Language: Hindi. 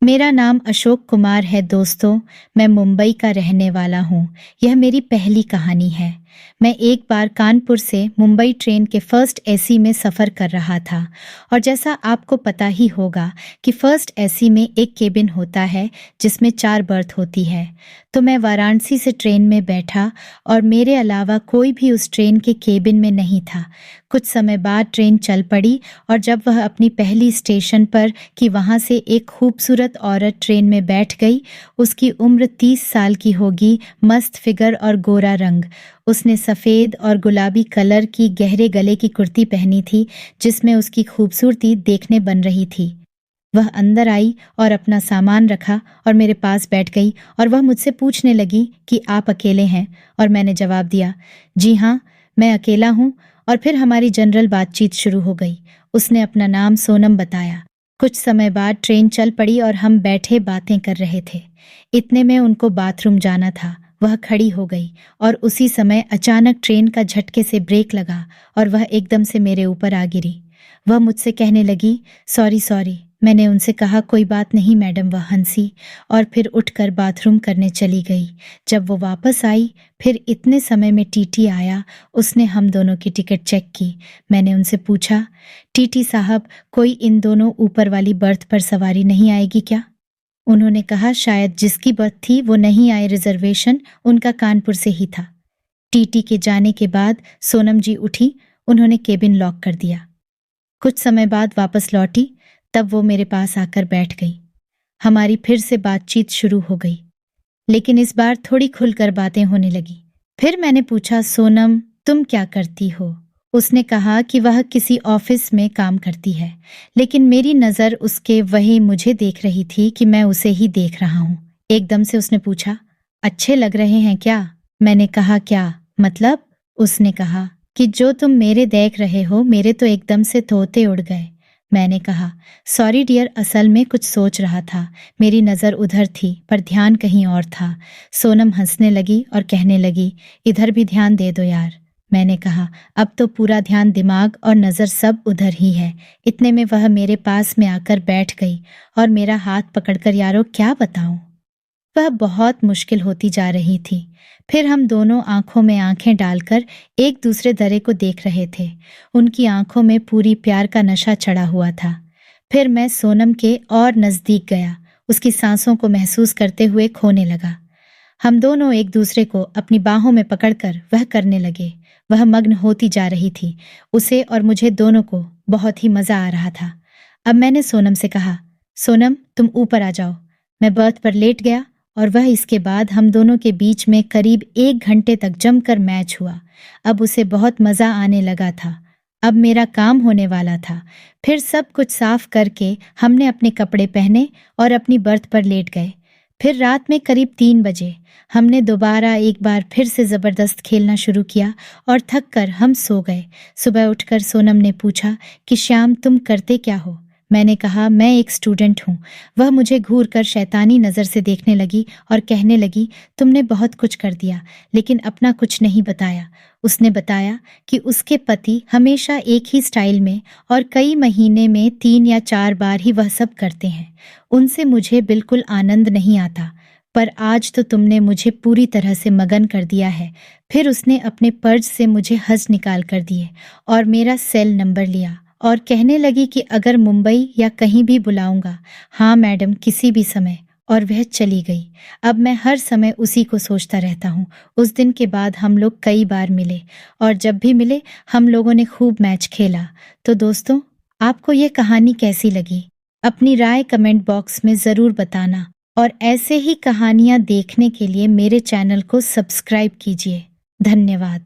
मेरा नाम अशोक कुमार है दोस्तों। मैं मुंबई का रहने वाला हूँ। यह मेरी पहली कहानी है। मैं एक बार कानपुर से मुंबई ट्रेन के फर्स्ट एसी में सफ़र कर रहा था और जैसा आपको पता ही होगा कि फर्स्ट एसी में एक केबिन होता है जिसमें 4 बर्थ होती है। तो मैं वाराणसी से ट्रेन में बैठा और मेरे अलावा कोई भी उस ट्रेन के केबिन में नहीं था। कुछ समय बाद ट्रेन चल पड़ी और जब वह अपनी पहली स्टेशन पर कि वहाँ से एक खूबसूरत औरत ट्रेन में बैठ गई। उसकी उम्र 30 साल की होगी, मस्त फिगर और गोरा रंग। उसने सफ़ेद और गुलाबी कलर की गहरे गले की कुर्ती पहनी थी जिसमें उसकी खूबसूरती देखने बन रही थी। वह अंदर आई और अपना सामान रखा और मेरे पास बैठ गई और वह मुझसे पूछने लगी कि आप अकेले हैं, और मैंने जवाब दिया, जी हाँ, मैं अकेला हूँ। और फिर हमारी जनरल बातचीत शुरू हो गई। उसने अपना नाम सोनम बताया। कुछ समय बाद ट्रेन चल पड़ी और हम बैठे बातें कर रहे थे। इतने में उनको बाथरूम जाना था। वह खड़ी हो गई और उसी समय अचानक ट्रेन का झटके से ब्रेक लगा और वह एकदम से मेरे ऊपर आ गिरी। वह मुझसे कहने लगी, सॉरी सॉरी। मैंने उनसे कहा, कोई बात नहीं मैडम। वह हंसी और फिर उठकर बाथरूम करने चली गई। जब वो वापस आई, फिर इतने समय में टीटी आया। उसने हम दोनों की टिकट चेक की। मैंने उनसे पूछा, टीटी साहब, कोई इन दोनों ऊपर वाली बर्थ पर सवारी नहीं आएगी क्या? उन्होंने कहा, शायद जिसकी बर्थ थी वो नहीं आए, रिजर्वेशन उनका कानपुर से ही था। टीटी के जाने के बाद सोनम जी उठी। उन्होंने केबिन लॉक कर दिया। कुछ समय बाद वापस लौटी। तब वो मेरे पास आकर बैठ गई। हमारी फिर से बातचीत शुरू हो गई, लेकिन इस बार थोड़ी खुलकर बातें होने लगी। फिर मैंने पूछा, सोनम, तुम क्या करती हो? उसने कहा कि वह किसी ऑफिस में काम करती है, लेकिन मेरी नज़र उसके वही मुझे देख रही थी कि मैं उसे ही देख रहा हूँ। एकदम से उसने पूछा, अच्छे लग रहे हैं क्या? मैंने कहा, क्या मतलब? उसने कहा कि जो तुम मेरे देख रहे हो, मेरे तो एकदम से तोते उड़ गए। मैंने कहा, सॉरी डियर, असल में कुछ सोच रहा था। मेरी नज़र उधर थी पर ध्यान कहीं और था। सोनम हंसने लगी और कहने लगी, इधर भी ध्यान दे दो यार। मैंने कहा, अब तो पूरा ध्यान, दिमाग और नज़र सब उधर ही है। इतने में वह मेरे पास में आकर बैठ गई और मेरा हाथ पकड़कर, यारो क्या बताऊं, वह बहुत मुश्किल होती जा रही थी। फिर हम दोनों आंखों में आंखें डालकर एक दूसरे दरे को देख रहे थे। उनकी आंखों में पूरी प्यार का नशा चढ़ा हुआ था। फिर मैं सोनम के और नज़दीक गया, उसकी सांसों को महसूस करते हुए खोने लगा। हम दोनों एक दूसरे को अपनी बाहों में पकड़कर वह करने लगे। वह मग्न होती जा रही थी। उसे और मुझे दोनों को बहुत ही मज़ा आ रहा था। अब मैंने सोनम से कहा, सोनम, तुम ऊपर आ जाओ। मैं बर्थ पर लेट गया और वह इसके बाद हम दोनों के बीच में करीब 1 घंटे तक जमकर मैच हुआ। अब उसे बहुत मज़ा आने लगा था। अब मेरा काम होने वाला था। फिर सब कुछ साफ करके हमने अपने कपड़े पहने और अपनी बर्थ पर लेट गए। फिर रात में करीब 3 बजे हमने दोबारा एक बार फिर से ज़बरदस्त खेलना शुरू किया और थक कर हम सो गए। सुबह उठकर सोनम ने पूछा कि श्याम, तुम करते क्या हो? मैंने कहा, मैं एक स्टूडेंट हूँ। वह मुझे घूर कर शैतानी नज़र से देखने लगी और कहने लगी, तुमने बहुत कुछ कर दिया लेकिन अपना कुछ नहीं बताया। उसने बताया कि उसके पति हमेशा एक ही स्टाइल में और कई महीने में 3 या 4 बार ही वह सब करते हैं। उनसे मुझे बिल्कुल आनंद नहीं आता, पर आज तो तुमने मुझे पूरी तरह से मगन कर दिया है। फिर उसने अपने पर्स से मुझे हज निकाल कर दिए और मेरा सेल नंबर लिया और कहने लगी कि अगर मुंबई या कहीं भी बुलाऊंगा, हाँ मैडम, किसी भी समय। और वह चली गई। अब मैं हर समय उसी को सोचता रहता हूँ। उस दिन के बाद हम लोग कई बार मिले और जब भी मिले हम लोगों ने खूब मैच खेला। तो दोस्तों, आपको ये कहानी कैसी लगी? अपनी राय कमेंट बॉक्स में ज़रूर बताना और ऐसे ही कहानियाँ देखने के लिए मेरे चैनल को सब्सक्राइब कीजिए। धन्यवाद।